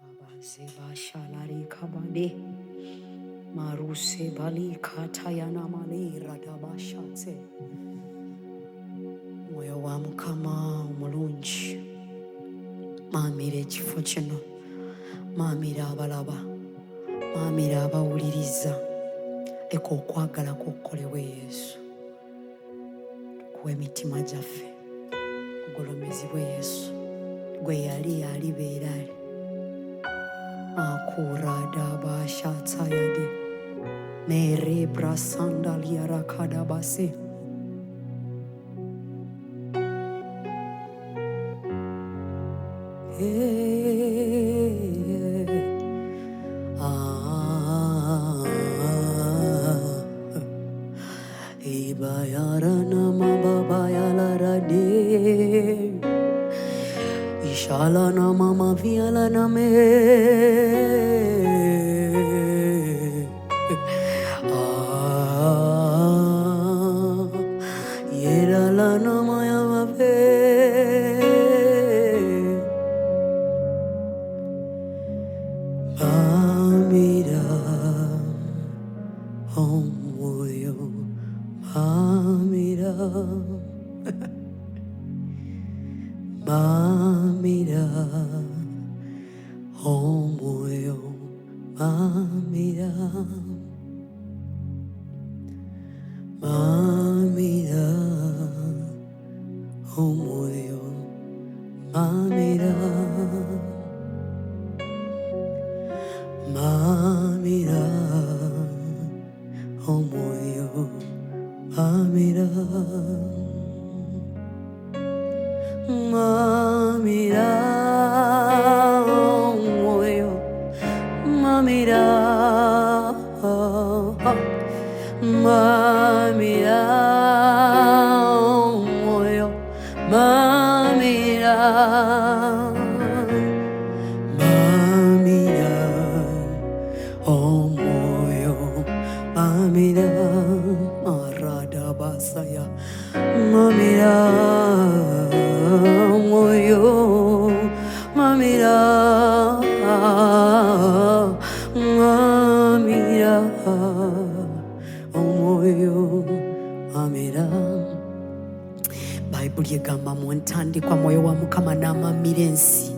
Kabazeba shalari kabade. Maruse bali katayana mali radabashatse. Moyo wa mukama omulungi. Maamira ekifo kino. Maamira abalaba. Maamira abawuliriza. Leka okwagala kukkolewe Yesu. Tukuwa emitima gyaffe. Kugolomezibwe Yesu. Gwe yali alibeera ali. Akurada bashatayade. Mere brasandalia rakadabase. Ibayarana mababaya rade. Ishalana mama vialana me. Yeralana maya vape. Mamira omoyo. Mamira. Mamira omoyo. Mamira. Mamira omoyo. Mamira. Mamira omoyo. Mamira. Mamira omoyo. Mamira. Mamira omoyo. Mamira. Mamira omoyo. Mamira. Marada basaya. Mamira omoyo. Mamira. Mamira omoyo. Mamira. Bayibuli egamba mu ntandikwa mwoyo wa Mukama n'amamira ensi.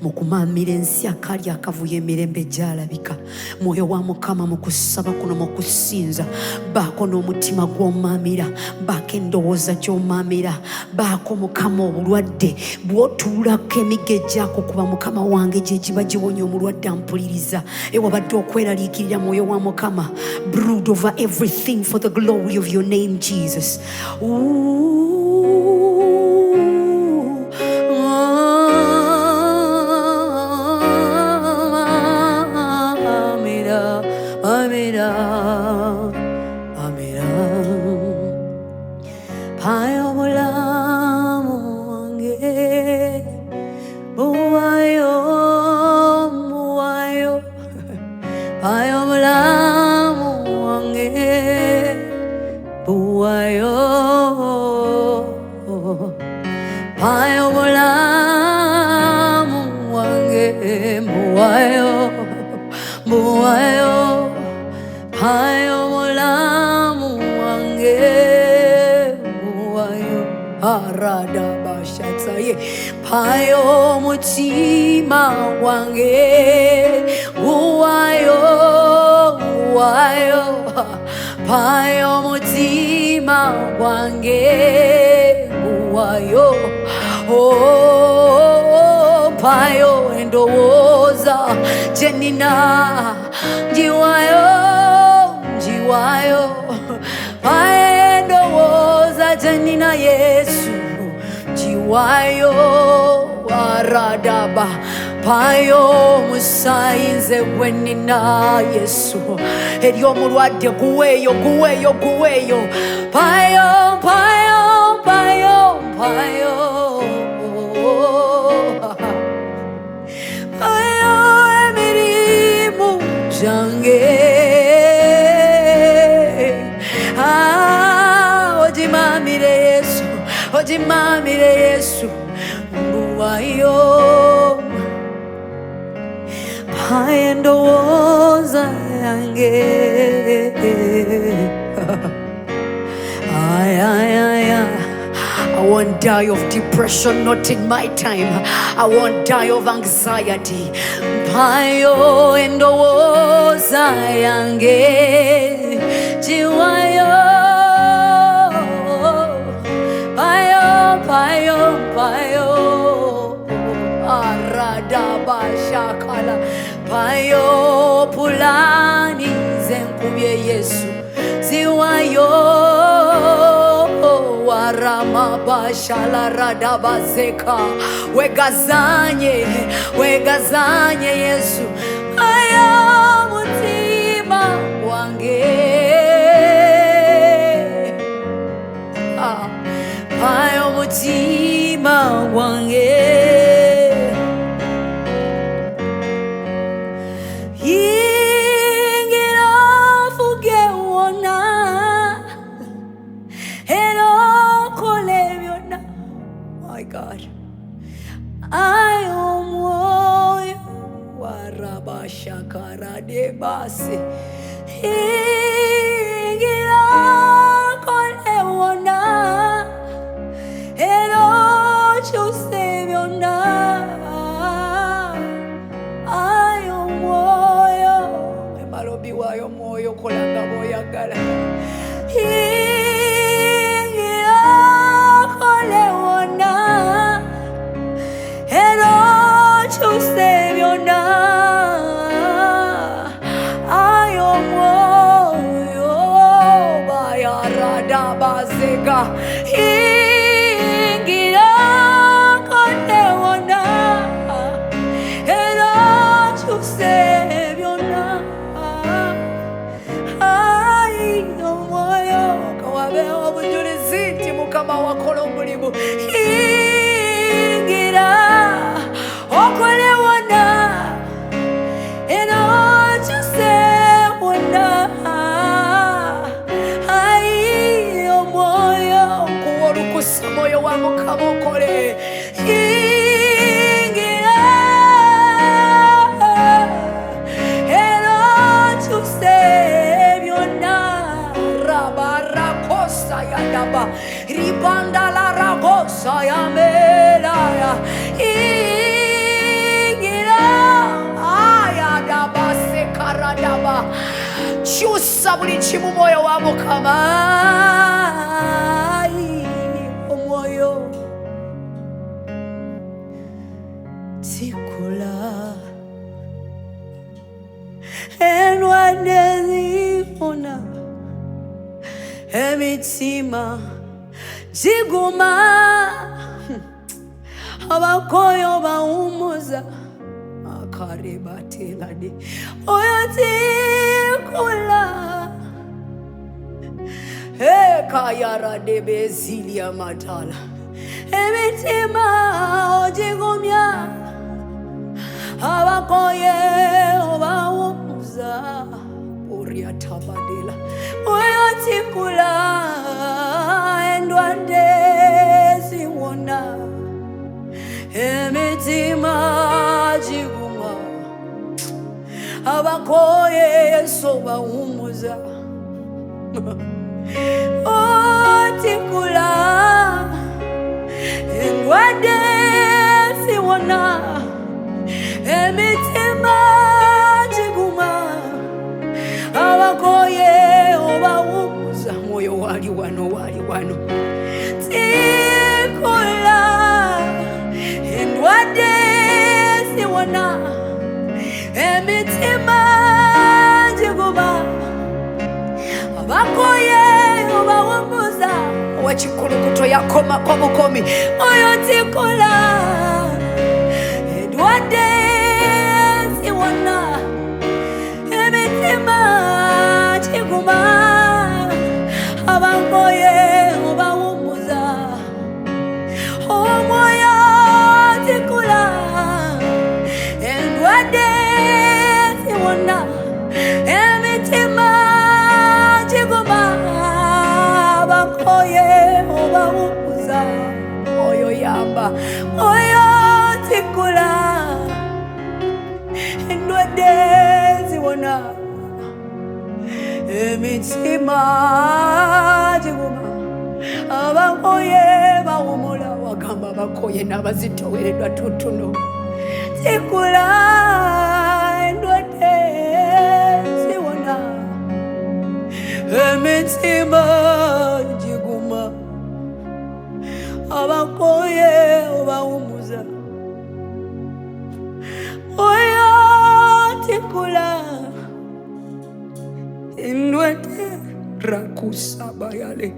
Mu kumamira ensi akali akavuyo emirembe gyalabika. Mwoyo wa Mukama mu kusaba kuno mu kusinza. Baako n'omutima gw'omamira. Baako endowooza gy'omamira. Baako Mukama obulwadde bw'otuulako emigga egyako kuba Mukama wange gye giba giwonya omulwadde ampuliriza. Ewabadde okweraliikirira mwoyo wa Mukama. Brood over everything for the glory of your name, Jesus. Amira, payo mulamu wange, buwayo, buwayo, payo mulamu wange, buwayo, payo mulamu wange, buwayo, buwayo. Payo mulamu wange buwayo arada bashatsaye. Payo mutima wange buwayo buwayo. Payo mutima wange buwayo. Oh, payo endowooza gyenina njiwayo. Jiwayo, payo endowooza gyenina Yesu. Jiwayo aradaba. Payo musayinze gwenina Yesu. Eri omulwadde guweeyo guweeyo guweeyo. Payo payo payo payo. Payo emirimu gyange. Ojimamire Yesu, ojimamire Yesu, buwayo. yange. Ay, ay, ay, ay. I won't die of depression, not in my time. I won't die of anxiety. Payo endowoza yange jiwayo. Payo, payo, payo. Aradaba shakala. Payo pulani zenkubye Yesu ziwayo. Warama bashala radaba zeka. Wegazanye, wegazanye Yesu. Payo mutima wange. Payo mutima wange. God, I am warrior. Warabashakara de basi. Ingira kolewana. Ero chuseviona. I am warrior. Emalobi wa yo moyo kolanga moya gala. Bazega ingira kolewana ero chuseviona ai omoyo kawabe obujuliziti mukama wakola omulimu ingira okolewana ero chuseviona. Moyo wangu kama ukole ingira ero chuseviona rabarakosa yadaba ribanda la rakosa ya melaya ingira ayadaba sekaradaba chusa buli kimu moyo wa Mukama. Tikula enwadezifuna emitima jiguma abakoyo bawumuza akarebatelade oyo tikula ekayarade bezilia matala emitima ojigumya abakoye obawumuza uria tabadela oyo tikula endwande ziwona emitima jiguma abakoye sobawumuza otikula endwande ziwona emitima jiguma abakoye obawumuza moyo wali wano tikula endwadde ziwona emitima jiguma abakoye obawumuza wekikulukuto yakoma komukomi oyo tikula endwadde ziwona emitima jiguma abakoye obawumuza omwoyo tikula endwadde ziwona emitima jiguma abakoye obawumuza oyo yamba oyo tikula endwadde ziwona emitima giguma abakoye bawumula wagamba abakoye n'abazitowereddwa tutuno tikula endwadde ziwona emitima giguma abakoye obawumuza oyo tikula endwadde rakusabayale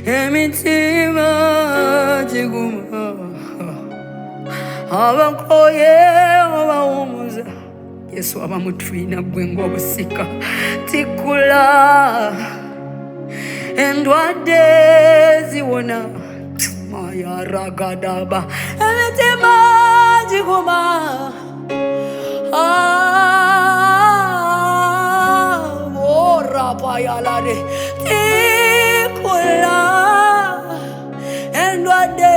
emitima giguma abakoye obawumuza Yesu abamutwina gwe ng'obusika tikula endwadde ziwona mayaragadaba emitima giguma orapayalade tikula endwadde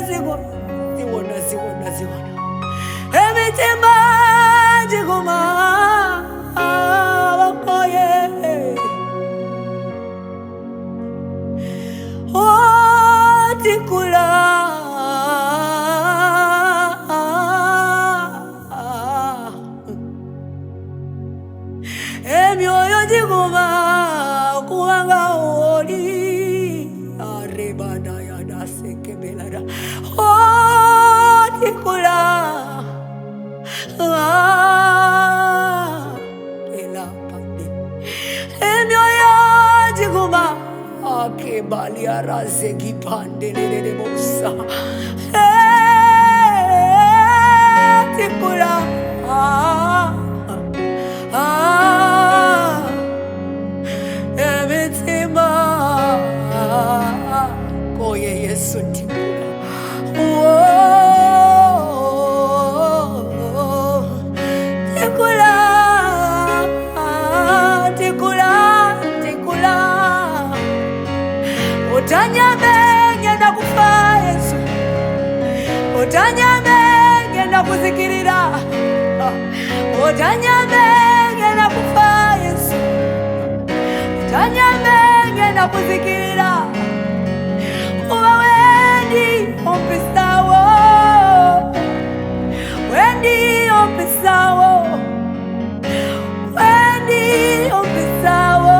ziwona emitima giguma abakoye tikula emyoyo giguma kubanga oli arebadayadasekebelada tikula elapade emyoyo giguma akebaliarazegipandelelebosa tikula emitima koye Yesu tikula tikula otanyame ngenda kufa Yesu otanyame ngenda kuzikirira otanyame ngenda kufa Yesu otanyame ngenda kuzikirira kuba wendi ompisawo wendi ompisawo wendi ompisawo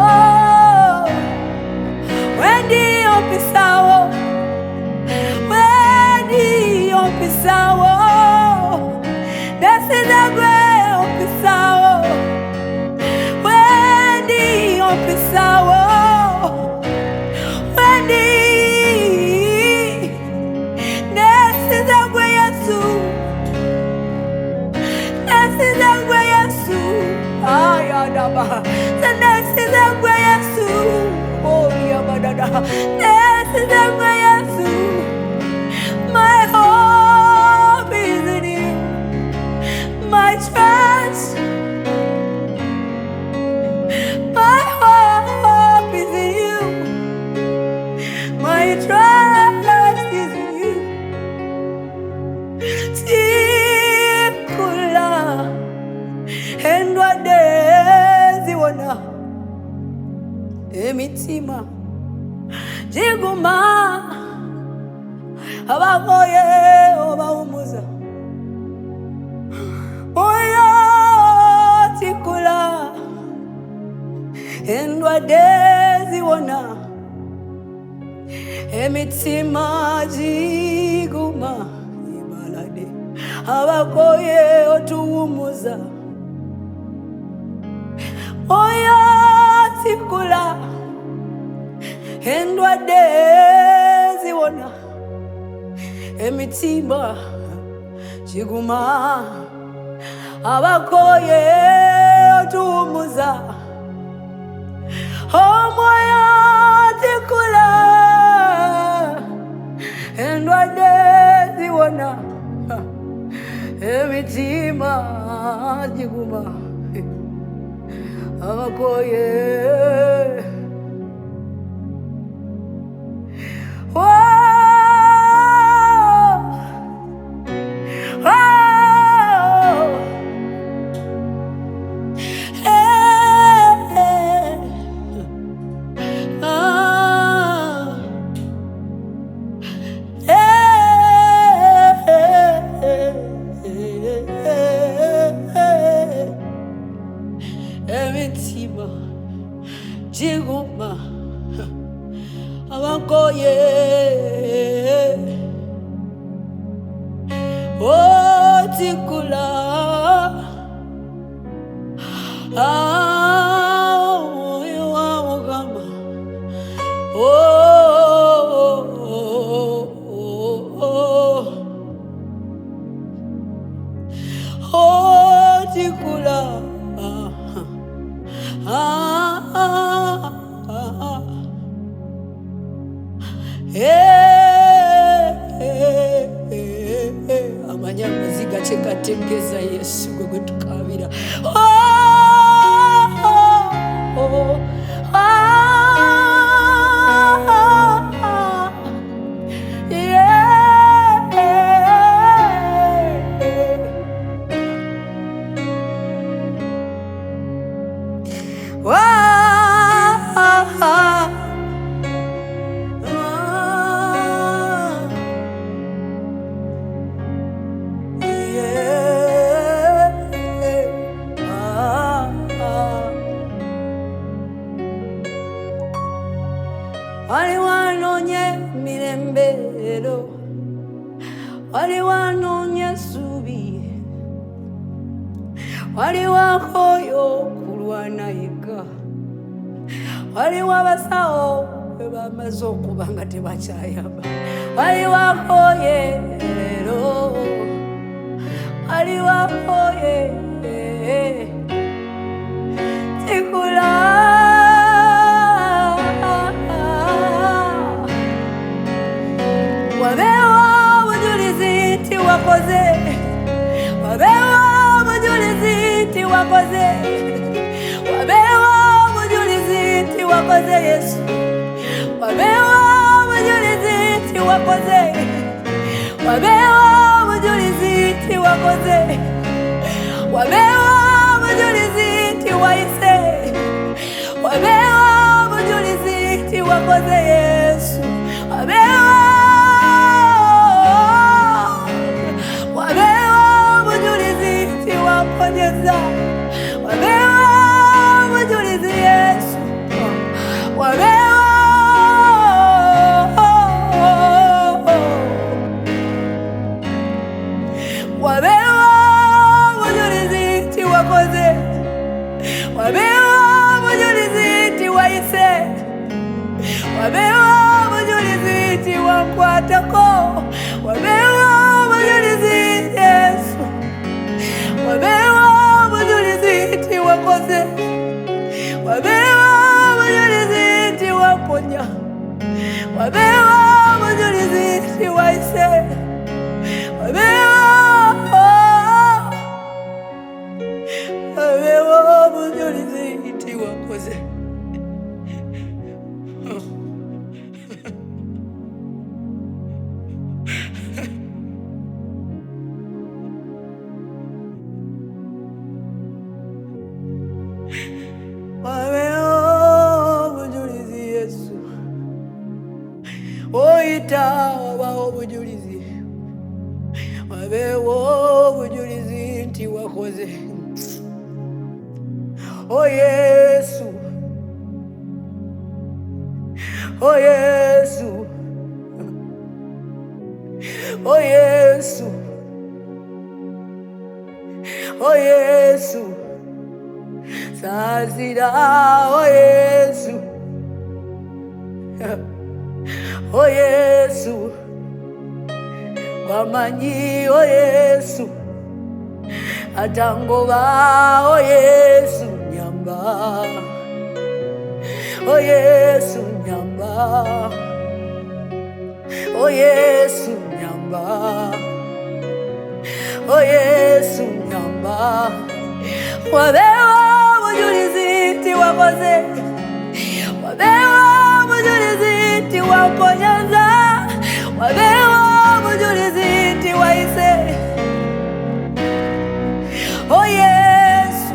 wendi ompisawo wendi ompisawo desizagwe ompisawo wendi ompisawo wendi desizagwe Yesu desizagwe Yesu ayadaba desizagwe Yesu oh yabadada desizagwe Yesu my hope is in you my trust my hope is in you my trust is in you tikula endwadde ziwona emitima giguma abakoye obawumuza oyo tikula endwadde ziwona emitima giguma ibalade abakoye otuwumuza oyo tikula endwadde ziwona emitima giguma abakoye otuwumuza omwoyo tikula endwadde ziwona emitima giguma abakoye tikula moyo wangu kama tikula amanyama zigatekatengeza Yesu gwe tukabira waliwanonye mirembero, waliwanonye subi, waliwakoyo kulwana yeka, waliwabasawo bebamaze okuba nga tebakyayaba, waliwakoye lero, waliwakoye tikula wabewa bujulizi tiwakoze, wabewa bujulizi tiwakoze, wabewa bujulizi tiwakoze Yesu, wabewa bujulizi tiwakoze, wabewa bujulizi tiwakoze, wabewa bujulizi tiwaise, wabewa bujulizi tiwakoze Yesu, wabewa waponyeza, wabewa bujulizi Yesu, wabewa bujulizi tiwakoze, wabewa bujulizi tiwaise, wabewa bujulizi tiwakwatako, wabewa bujulizi Yesu, wabewa bujulizi tiwakoze, wabewa bujulizi tiwaponya, wabewa bujulizi tiwaise, wabewa bujulizi tiwakoze. Wabewa bujulizi Yesu, oita wabawo bujulizi, wabewa bujulizi tiwakoze. Oh Yesu, oh Yesu, oh Yesu, oh Yesu, sazira oh Yesu, oh Yesu, wamanyi oh Yesu, atangoba oh Yesu nyamba, oh Yesu nyamba, oh Yesu nyamba, oh Yesu nyamba, wabewa bujulizi tiwakoze, wabewa bujulizi tiwaponyeza, wabewa bujulizi tiwaise, oh Yesu,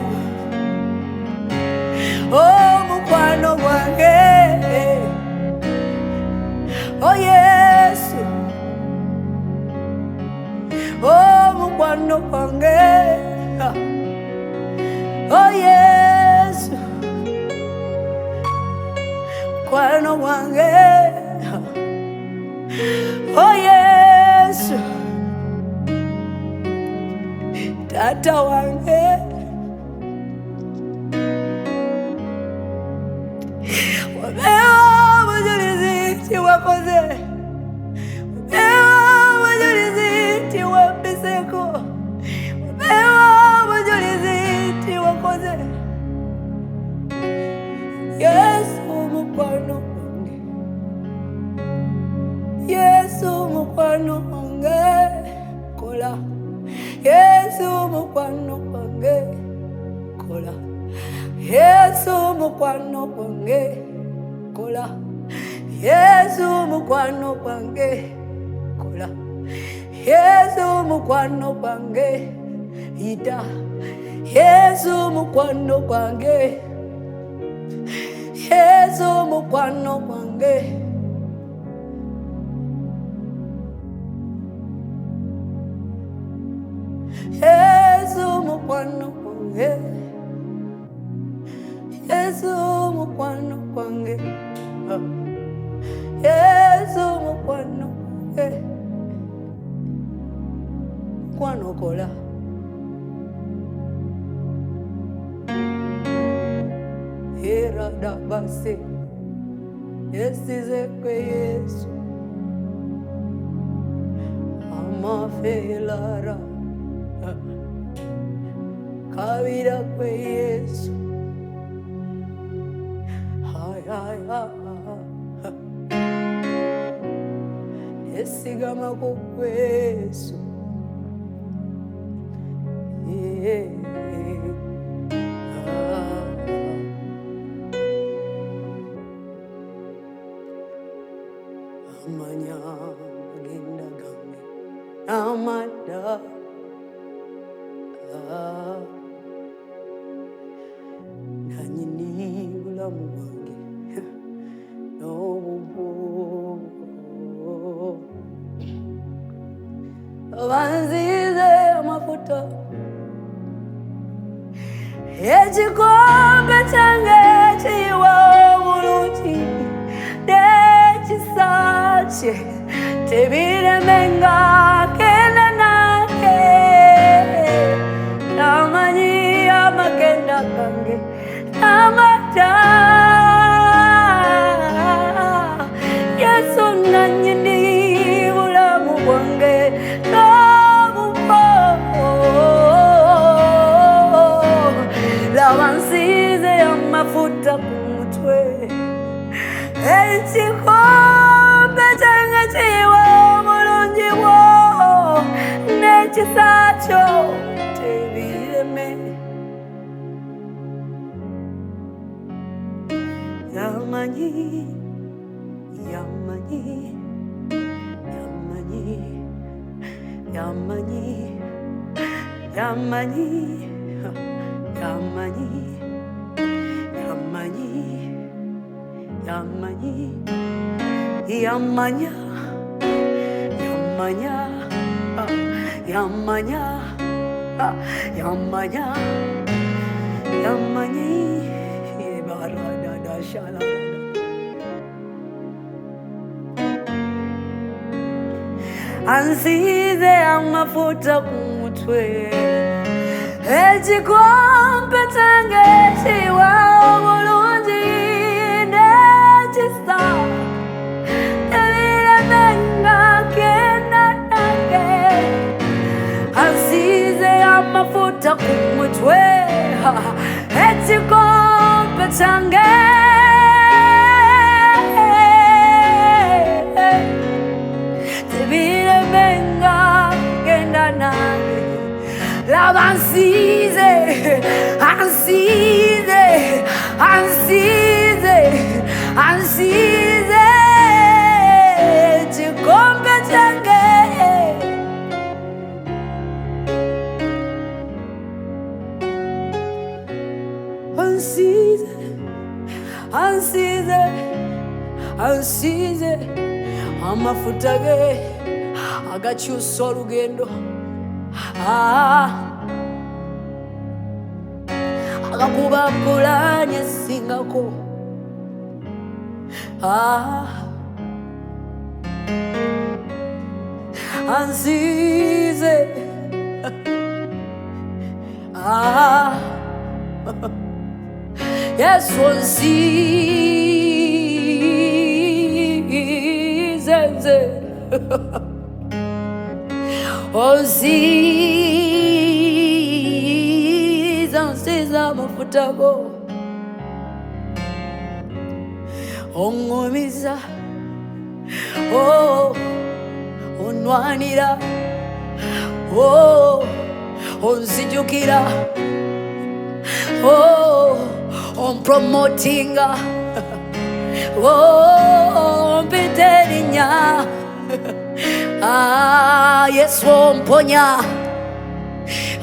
oh mukwano gwange, oh Yesu, oh mukwano gwange, oh Yesu, mukwano gwange, oh Yesu, Tata wange wabewa mujulizi tiwakoze, wabewa mujulizi tiwambiseko, wabewa mujulizi tiwakoze. Yesu mukwano wange, Yesu mukwano wange kola, Yesu mukwano wange kola, Yesu mukwano wange kola, Yesu mukwano wange kola, Yesu mukwano wange ida, Yesu mukwano wange, Yesu mukwano wange. Yesu mukwano wange, Yesu mukwano wange, Yesu mukwano wange, mukwano kola. Era da base, yesize kwe Yesu, amafelara kabira kwe Yesu, hay hay hay, yesigama kwe Yesu, amanya ginda gange amada nanyini bulamu bwange n'obubu banzize amafuta ekikombe kyange kiyiwa obulungi n'ekisaakye tebiremenga kenda nange namanyi amagenda gange amata Yesu nanyini bulamu bwange n'obubo laba nsize amafuta ku mutwe ekikombe kyange kiyiwa obulungi bwo n'ekisaakyo tebireme yamanyi yamanyi yamanyi yamanyi yamanyi yamanyi yamanyi yamanyi yamanya yamanya yamanya yamanya yamanyi barada shala ansize amafuta ku mutwe ekikombe kyange kiyiwa obulungi n'ekisa tebiremenga kenda nange ansize amafuta ku mutwe ekikombe kyange tebiremenga kenda nange laba ansize ansize ansize ansize ekikombe kyange ansize ansize ansize amafuta ge agakyusa olugendo agakuba pulani esingako ansize Ah, yes, onsize, onsize amafuta go, ongumiza, oh, onwanira, oh, onzijukira, oh, on promoting, oh, on peterinya, ah, yes, on ponya,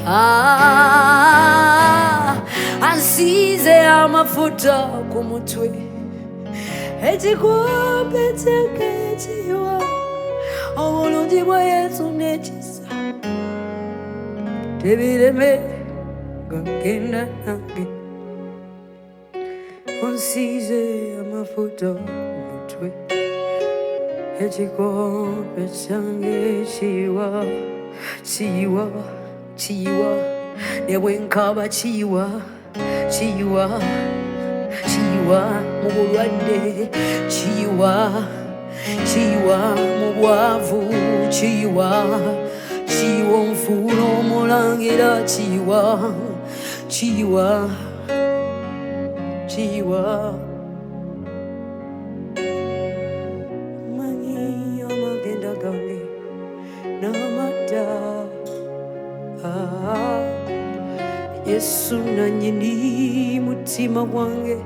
ah, ansize amafuta kumutwe, echikombe chake chiwa, obulungi bwa Yesu nekisa, tebireme gagenda nange, onsize amafuta kumutwe, echikombe change chiwa, chiwa, chiwa, ne bwenkaba chiwa, chiwa, chiwa mu bulwadde, chiwa, chiwa mu bwavu, chiwa, chiwa nfuula omulangira, chiwa, chiwa, chiwa. Manyi amagenda gange n'amadda, Yesu nannyini mutima gwange,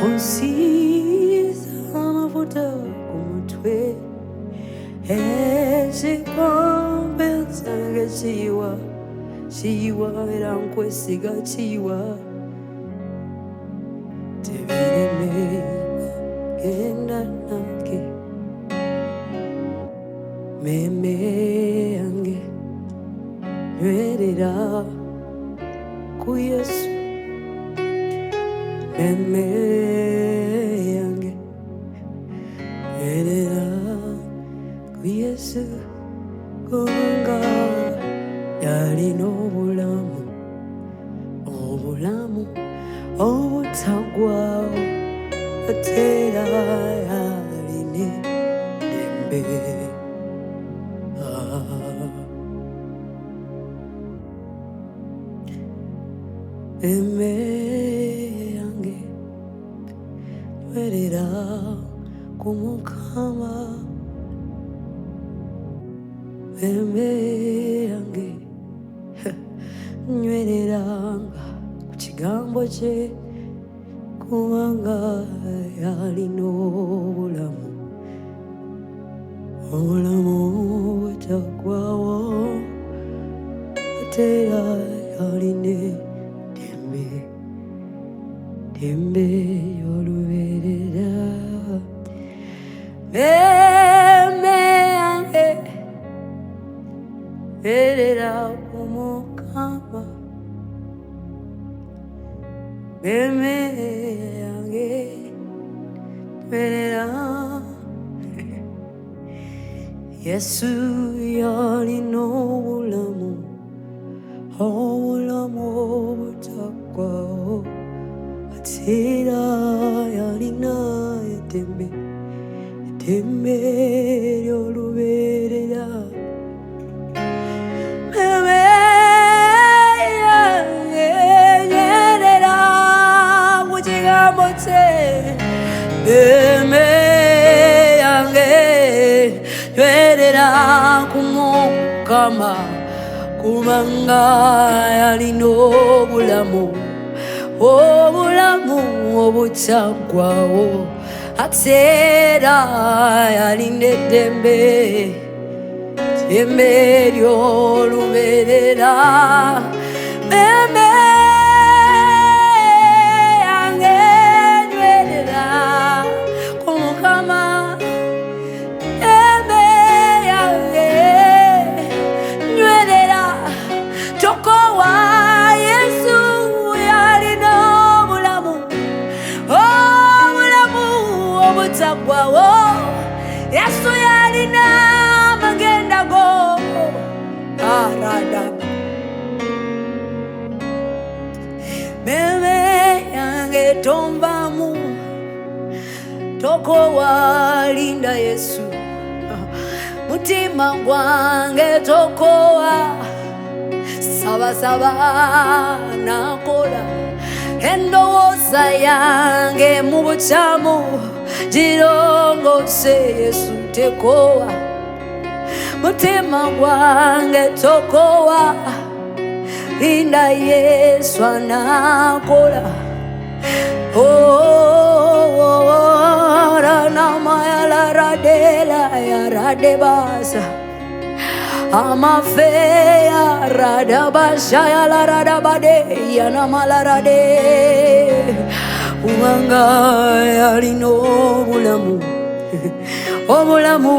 onsize amafuta ku mutwe, ekikombe kyange kiyiwa, kiyiwa era nkwesiga kiyiwa, tebireme genda nange, meme yange nywerera ku Yesu, meme yange nywerera ku Yesu, kubanga yalina obulamu, obulamu obutaggwaawo, ate era yalina eddembe. Meme yange nywerera ku Mukama, meme yange nywereranga ku kigambo kye, kubanga yalina obulamu, obulamu obutaggwaawo, ate era yalina eddembe y'olubeerera. Meme yange nywerera ku Mukama, meme yange nywerera. Yesu yalina obulamu, obulamu obutaggwaawo, ate era yalina eddembe, eddembe ly'olubeerera. Meme yange nywerera ku kigambo kye, meme yange nywerera ku Mukama, kubanga yalina obulamu, obulamu obutaggwaawo, ate era yalina eddembe, eddembe ly'olubeerera. Meme yange nywerera ku Mukama, meme yange nywerera, tokowa Yesu yalina obulamu, obulamu obutaggwaawo, Yesu yalina tokowa linda Yesu mutima gwange tokowa saba nakola endowooza yange mu bukyamu girongose Yesu tekowa mutima gwange tokowa linda Yesu anakola ranamaya la radela ya radebasa amafeya radabasha ya la radabade ya namalarade umanga yalino obulamu obulamu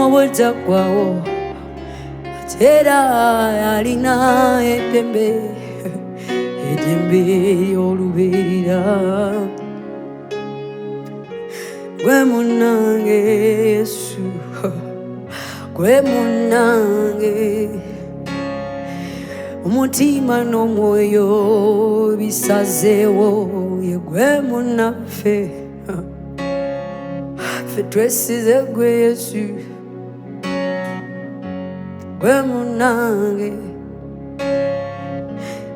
obutakwawo atera yalina edembe olubeerera gwe munange Yesu gwe munange umutima n'omwoyo bisazeewo ye gwe munaffe ffe twesize gwe Yesu gwe munange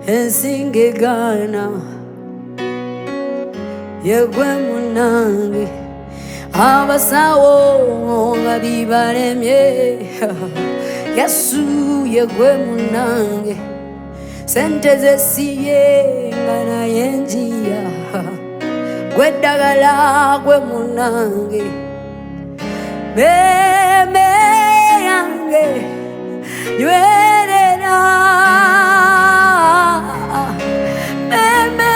ensinga egaana ye gwe munange abasawo nga bibalemye Yesu ye gwe munange sente zesiye nga naye njiya gwe ddagala gwe munange meme yange nywerera meme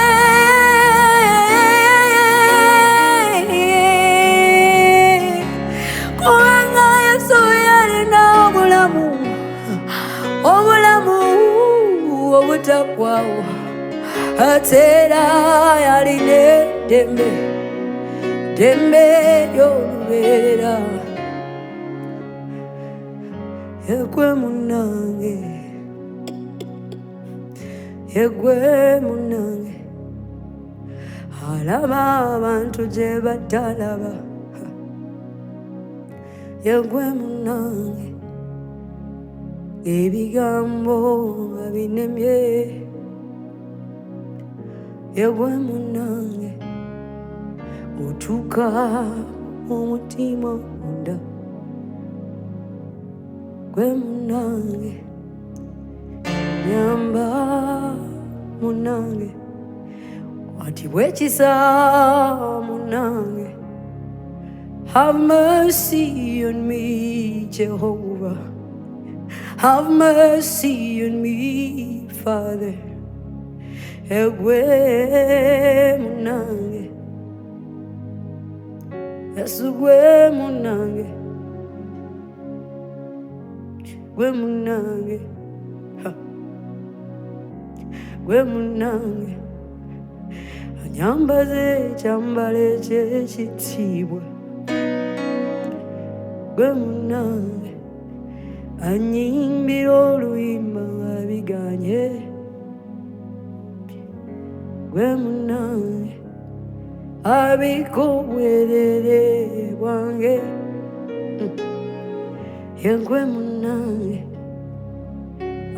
kubanga Yesu yalina obulamu obutakwawo atera yalina eddembe ly'olubeerera yegwe munange yegwe munange alaba abantu gye batalaba yegwe munange ebigambo nga binemye yegwe munange otuuka omutima munda gwe munange nyamba munange kwatibwa ekisa munange have mercy on me Jehovah have mercy on me Father egwe munange Yesu gwe munange gwe munange gwe munange anyambaze ekyambalo eky'ekitiibwa gwe munange anyimbira oluyimba nga biganye gwe munange abika obwerere bwange ye gwe munange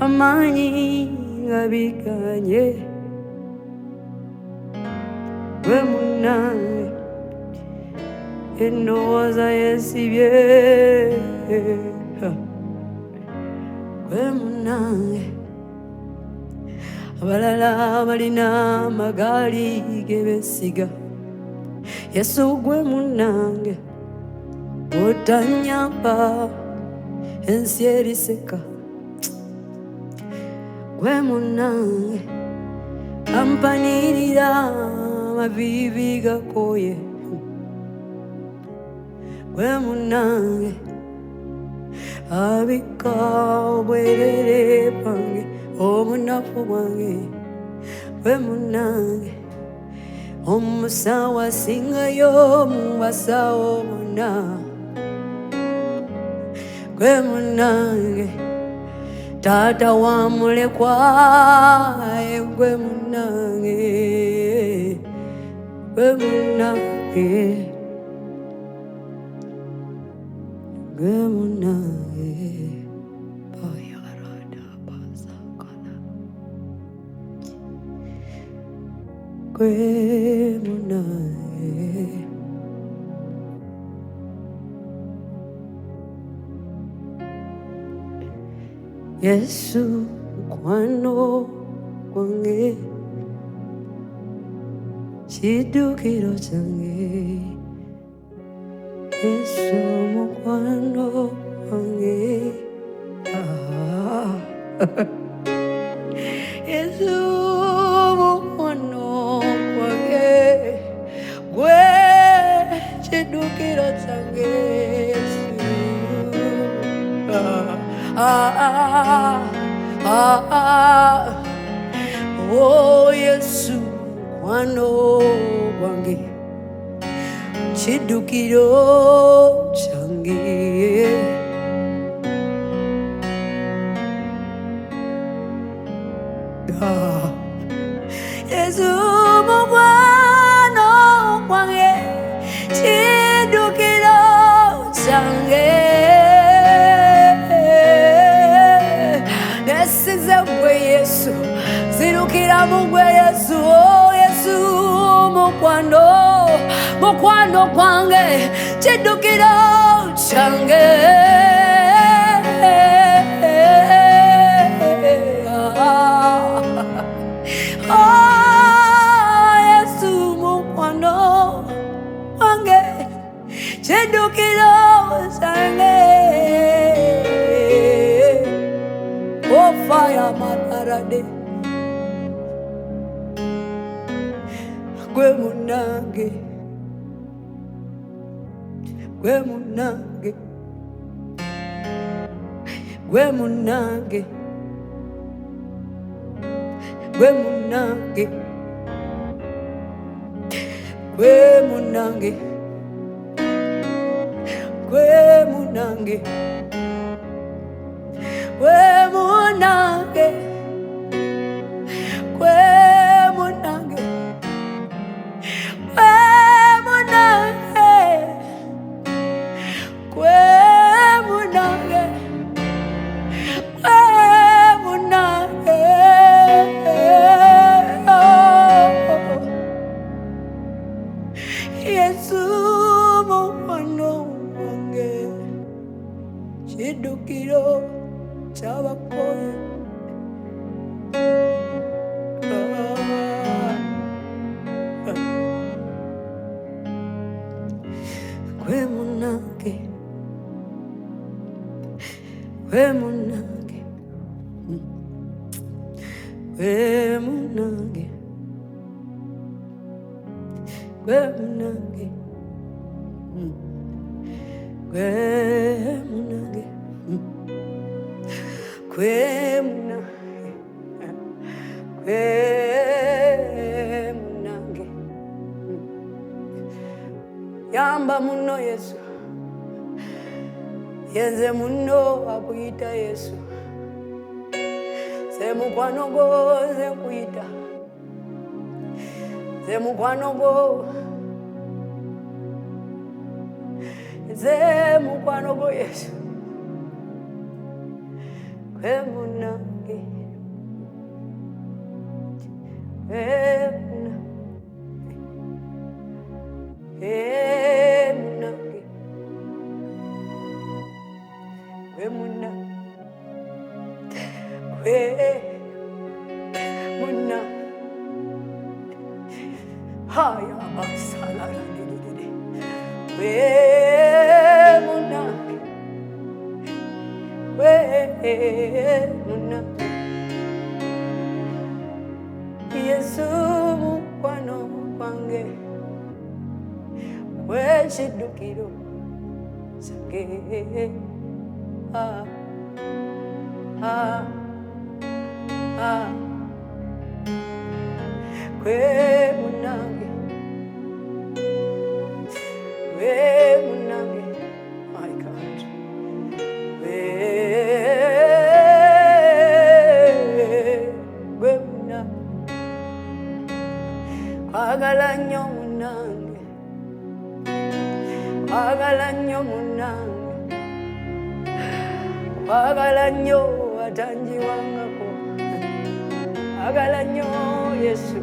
amaanyi nga biganye gwe munange endowooza yesibye gwe munange abalala balina amagaali ge besiga Yesu gwe munange otanyamba ensi eriseka gwe munange ampanirira amavivi gakoye gwe munange abika obwerere bwange obunafu bwange gwe munange omusawo asingayo mu basawo bonna gwe munange taata wa mulekwa gwe munange gwe munange gwe munange bayarada bazakala gwe munange Yesu mukwano gwange kiddukiro kyange Yesu mukwano gwange Yesu mukwano gwange gwe kiddukiro kyange Oh Yesu mukwano gwange kiddukiro kyange Yesu mukwano gwange kiddukiro kyange nesize gwe Yesu zirukira mu gwe Yesu oh Yesu mukwano gwange kiddukiro kyange Yesu mukwano gwange kiddukiro kyange oh fire matarade gwe munange gwe munange gwe munange gwe munange gwe munange gwe munange gwe munange gwe munange Yesu mukwano gwange kiddukiro ky'abakozi gwe munange gwe munange gwe munange gwe munange gwe munange gwe munange gwe munange yamba muno Yesu yenze muno akuyita Yesu se mukwano gwo ze nkuyita ze mukwano gwo ze mukwano gwo Yesu gwe munange gwe munange gwe munange gwe munange haya basala dede gwe munange gwe munange Yesu mukwano gwange gwe kiddukiro kyange gwe munange gwe munange my God gwe munange kwagala nnyo munange kwagala nnyo munange Agala nnyo atanjiwangako, agala nnyo Yesu,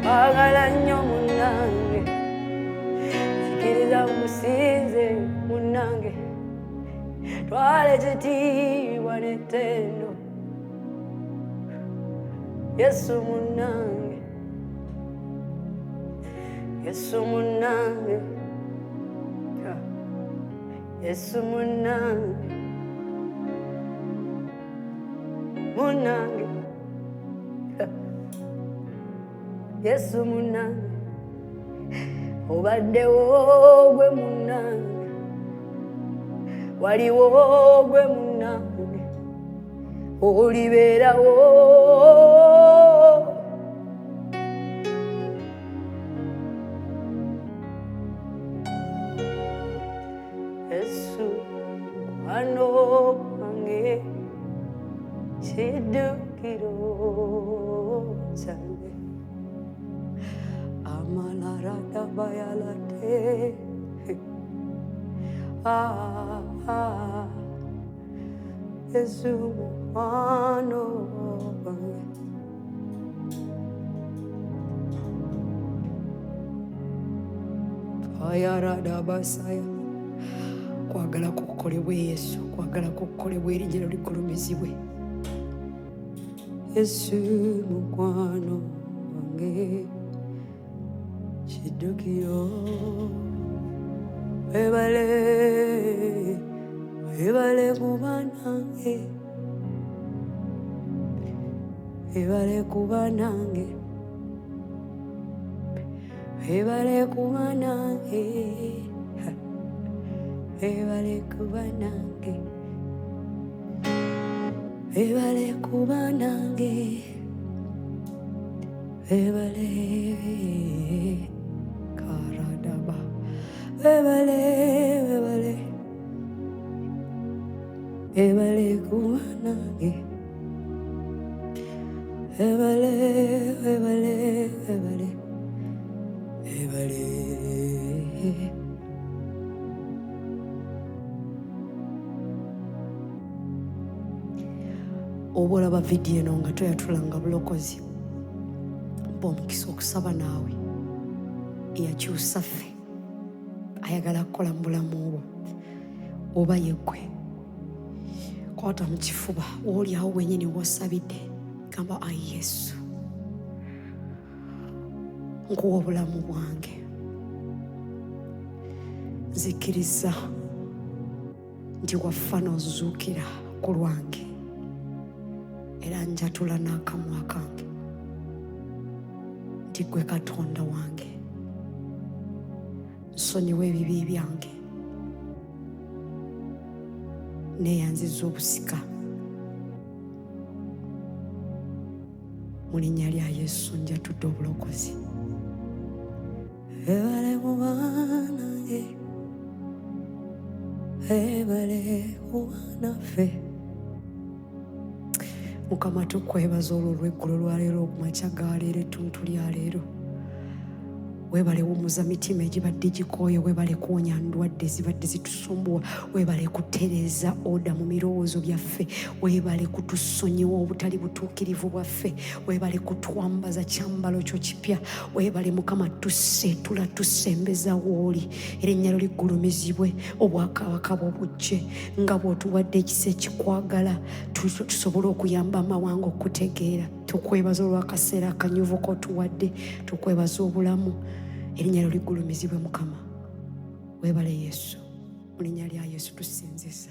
agala nnyo munnange, sikiriza musinze munnange, twala ekitiibwa n'ettendo, Yesu munnange, Yesu munnange, Yesu munnange, munnange, Yesu munnange, obaddewo gwe munnange, waliwo gwe munnange, olibeerawo. Yesu mukwano gwange, kiddukiro kyange, amalara gabayalate, Yesu mukwano gwange. Ayarada basaya, kwagala kukolebwe Yesu, kwagala kukolebwa erinnya lyo ligulumizibwe. Yesu mukwano gwange, kiddukiro, webale, webale kuba nange, webale kuba nange, webale kuba nange, webale kuba nange, webale kuba nange, webale karadaba, webale, webale, webale kuba nange, webale, webale, webale, webale. Oba olaba vidiyo eno nga toyatulanga bulokozi, mpa omukisa okusaba naawe eyakyusa ffe, ayagala kukola mu bulamu obwo, oba yeggwe kwata mu kifuba wooli awo wennyini w'osabidde, gamba ayi Yesu, nkuwa obulamu bwange, nzikiriza nti waffa n'ozuukira ku lwange, era njatula n'akamwa kange nti ggwe Katonda wange, nsonyiwa ebibi byange, neeyanziza obusika, mu linnya lya Yesu njatudde obulokozi. Webale kuba nange, webale kuba naffe. Mukama tukwebaza olwo olw'eggulo lwaleero, okumakya galeero, ettuntu lyaleero. Weebale wumuza mitima egibadde gikooye, weebale kuwonya ndwadde zibadde zitusumbuwa, weebale kutereeza oda mu birowoozo byaffe, weebale kutusonyiwa obutali butuukirivu bwaffe, weebale kutwambaza kyambalo kyo kipya, weebale Mukama tuseetula tusembeza wooli, erinnya lyo liggulumizibwe, obwakabaka bwo bujje, nga bw'otuwadde ekisa ekikwagala tusobole okuyamba amawanga okutegeera. Tukwebaza olw'akaseera akanyuvu k'otuwadde, tukwebaza obulamu, erinnya lyo liggulumizibwe Mukama. Weebale Yesu, mu linnya lya Yesu tusinziza.